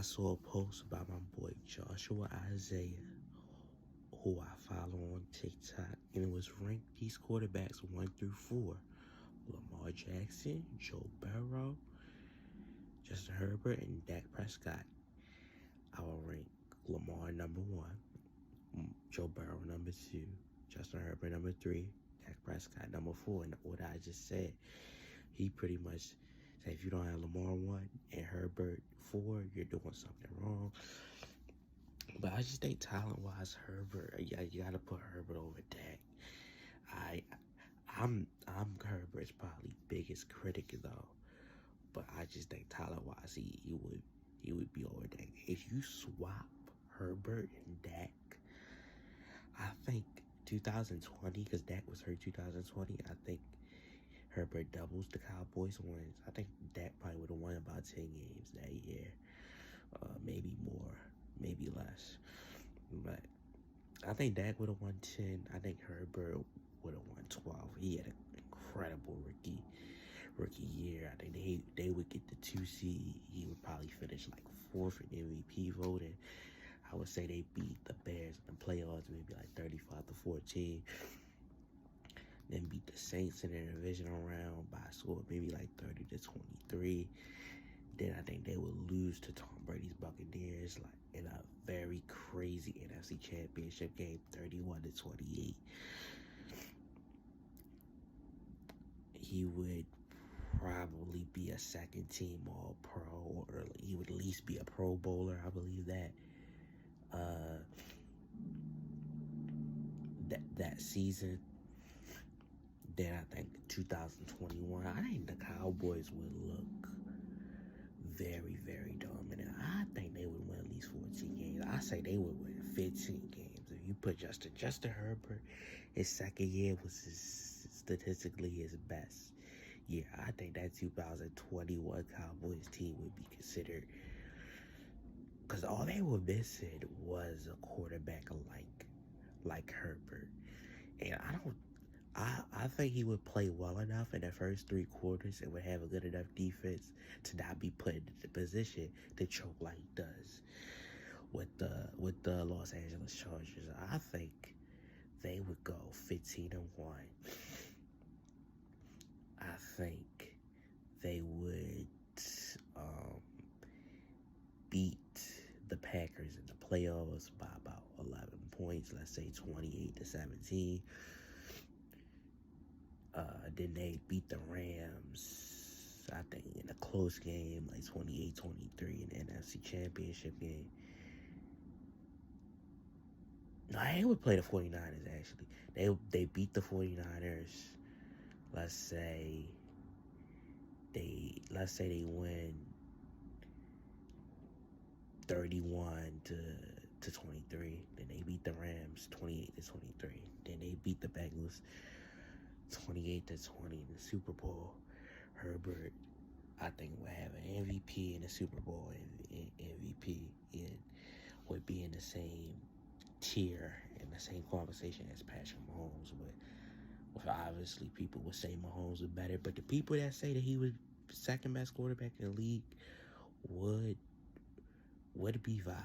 saw a post about my boy Joshua Isaiah, who I follow on TikTok, and it was ranked these quarterbacks 1 through 4. Lamar Jackson, Joe Burrow, Justin Herbert, and Dak Prescott. I will rank Lamar number 1, Joe Burrow number 2, Justin Herbert number 3, Dak Prescott number 4. And what I just said, he pretty much said if you don't have Lamar 1 and Herbert 4, you're doing something wrong. But I just think talent-wise, Herbert, you gotta put Herbert over Dak. I'm Herbert's probably biggest critic though, but I just think talent-wise, he would be over Dak. If you swap Herbert and Dak, I think 2020, because Dak was hurt 2020, I think Herbert doubles the Cowboys wins. I think Dak probably would have won about 10 games that year. Maybe more, maybe less. But I think Dak would have won 10. I think Herbert would have won 12. He had an incredible rookie year. I think they would get the 2 seed. He would probably finish like 4th in MVP voting. I would say they beat the Bears in the playoffs, maybe like 35-14. Then beat the Saints in the divisional round by a score maybe like 30-23. Then I think they would lose to Tom Brady's Buccaneers like in a very crazy NFC Championship game, 31-28. He would probably be a second team all pro, or he would at least be a Pro Bowler. I believe that. That season. Then I think 2021, I think the Cowboys would look very, very dominant. I think they would win at least 14 games. I say they would win 15 games. If you put Justin Herbert, his second year was statistically his best year. I think that 2021 Cowboys team would be considered, because all they were missing was a quarterback like Herbert. And I think he would play well enough in the first 3 quarters and would have a good enough defense to not be put in the position to choke like he does with the Los Angeles Chargers. I think they would go 15-1. I think they would beat the Packers in the playoffs by about 11 points, let's say 28-17. Then they beat the Rams, I think, in a close game, like 28-23 in the NFC Championship game. No, they would play the 49ers, actually. They beat the 49ers. Let's say they win 31-23. Then they beat the Rams 28-23. Then they beat the Bengals 28-20 in the Super Bowl. Herbert, I think, would have an MVP in the Super Bowl and MVP, and would be in the same tier, in the same conversation as Patrick Mahomes. But obviously, people would say Mahomes was better. But the people that say that he was the second best quarterback in the league would be valid.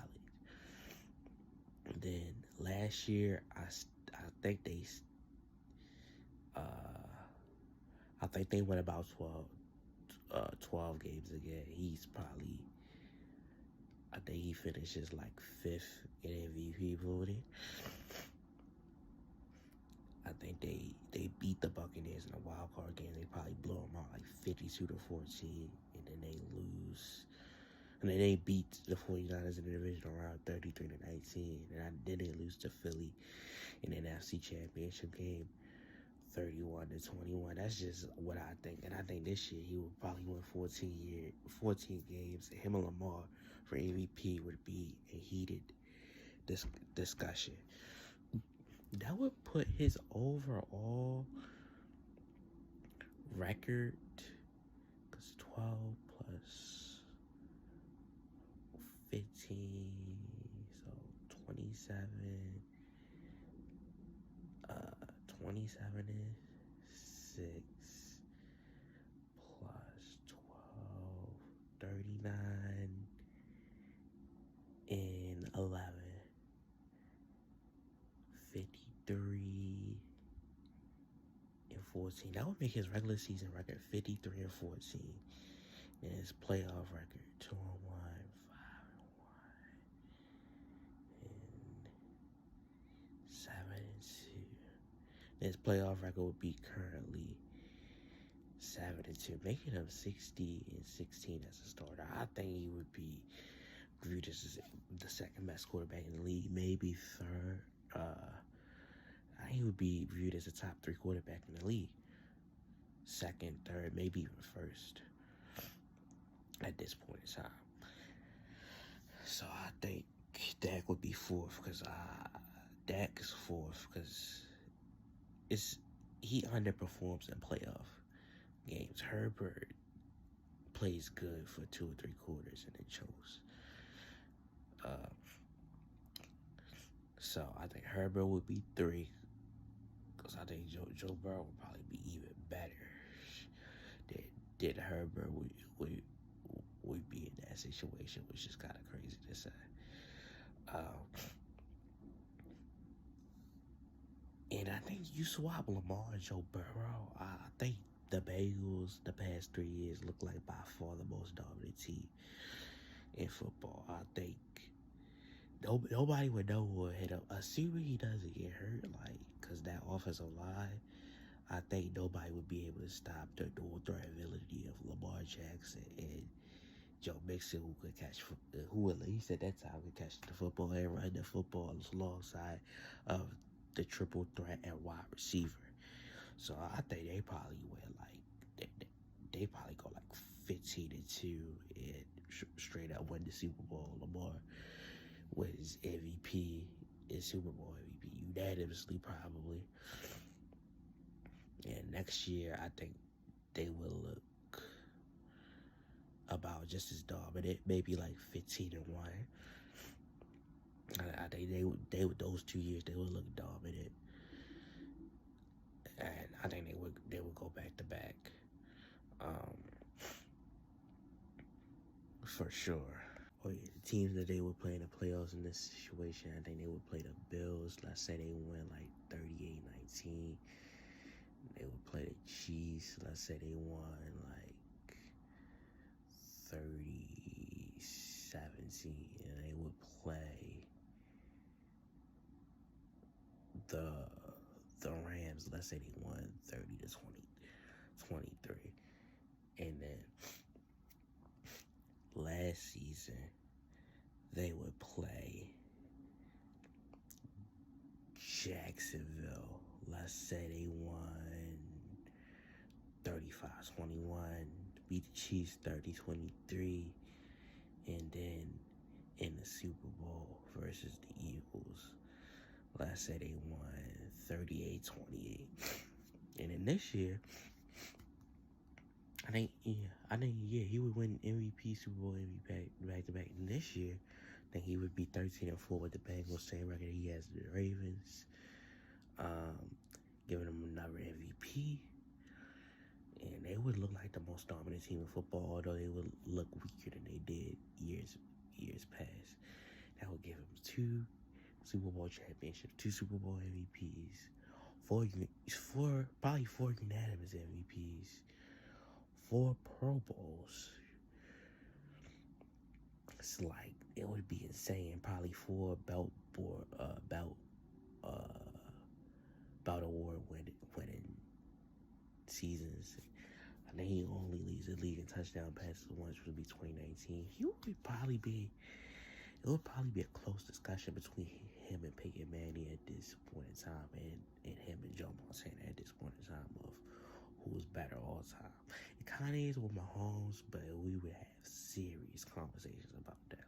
And then last year, I think they went about 12 games again. I think he finishes like 5th in MVP voting. I think they beat the Buccaneers in a wild card game. They probably blow them out like 52-14, and then they lose. And then they beat the 49ers in the divisional round 33-19. And then they lose to Philly in the NFC Championship game 31-21. That's just what I think. And I think this year he would probably win 14 games. Him and Lamar for MVP would be a heated discussion. That would put his overall record, because 12 plus 15, so 27. 27 is 6 plus 12, 39. 11, 53, and 14. That would make his regular season record 53 and 14. And his playoff record 2-1, 5-1, and 7-2. His playoff record would be currently 7-2, making him 60 and 16 as a starter. I think he would be viewed as the second best quarterback in the league, maybe third. I think he would be viewed as a top 3 quarterback in the league. Second, third, maybe even first at this point in time. So I think Dak would be fourth because Dak is fourth because he underperforms in playoff games. Herbert plays good for 2 or 3 quarters and then chose. So I think Herbert would be 3 because I think Joe Burrow would probably be even better than Herbert would be in that situation, which is kind of crazy to say. And I think you swap Lamar and Joe Burrow, I think the Bengals the past 3 years look like by far the most dominant team in football. I think nobody would know who would hit him. Assuming he doesn't get hurt, because that offensive line, I think nobody would be able to stop the dual threat ability of Lamar Jackson and Joe Mixon, who at least at that time could catch the football and run the football alongside of the triple threat and wide receiver. So I think they probably win they probably go 15-2 and straight up win the Super Bowl. Lamar wins MVP and Super Bowl MVP unanimously probably. And next year I think they will look about just as dominant, maybe 15-1. I think they would those 2 years they would look dominant, and I think they would go back to back, for sure. Oh yeah, the teams that they would play in the playoffs in this situation, I think they would play the Bills. Let's say they win 38-19. They would play the Chiefs. Let's say they won 30-17, and they would play the Rams. Let's say they won 30-23, and then last season they would play Jacksonville. Let's say they won 35-21, beat the Chiefs 30-23, and then in the Super Bowl versus the Eagles, let's say they won 38-28. And then this year, I think he would win MVP, Super Bowl MVP back to back. And this year, I think he would be 13-4 with the Bengals, same record he has with the Ravens. Giving them another MVP. And they would look like the most dominant team in football, although they would look weaker than they did years past. That would give them 2 Super Bowl championships, 2 Super Bowl MVPs, probably 4 unanimous MVPs, 4 Pro Bowls. It's it would be insane. Probably 4 belt award winning seasons. I think he only leads the league in touchdown passes once, which would be 2019. It would probably be a close discussion between him and Peyton Manning at this point in time, and him and Joe Montana at this point in time of who's better all time. It kind of is with Mahomes, but we would have serious conversations about that.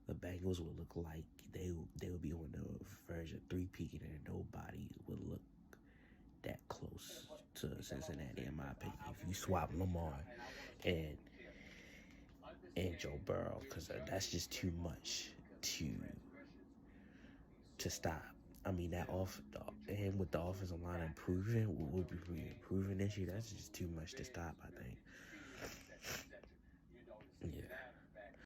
The Bengals would look like they would be on the verge of 3-peaking, and nobody would look that close to Cincinnati, in my opinion. If you swap Lamar and Joe Burrow, because that's just too much to stop. I mean, and with the offensive line improving, we'll be improving this year. That's just too much to stop, I think.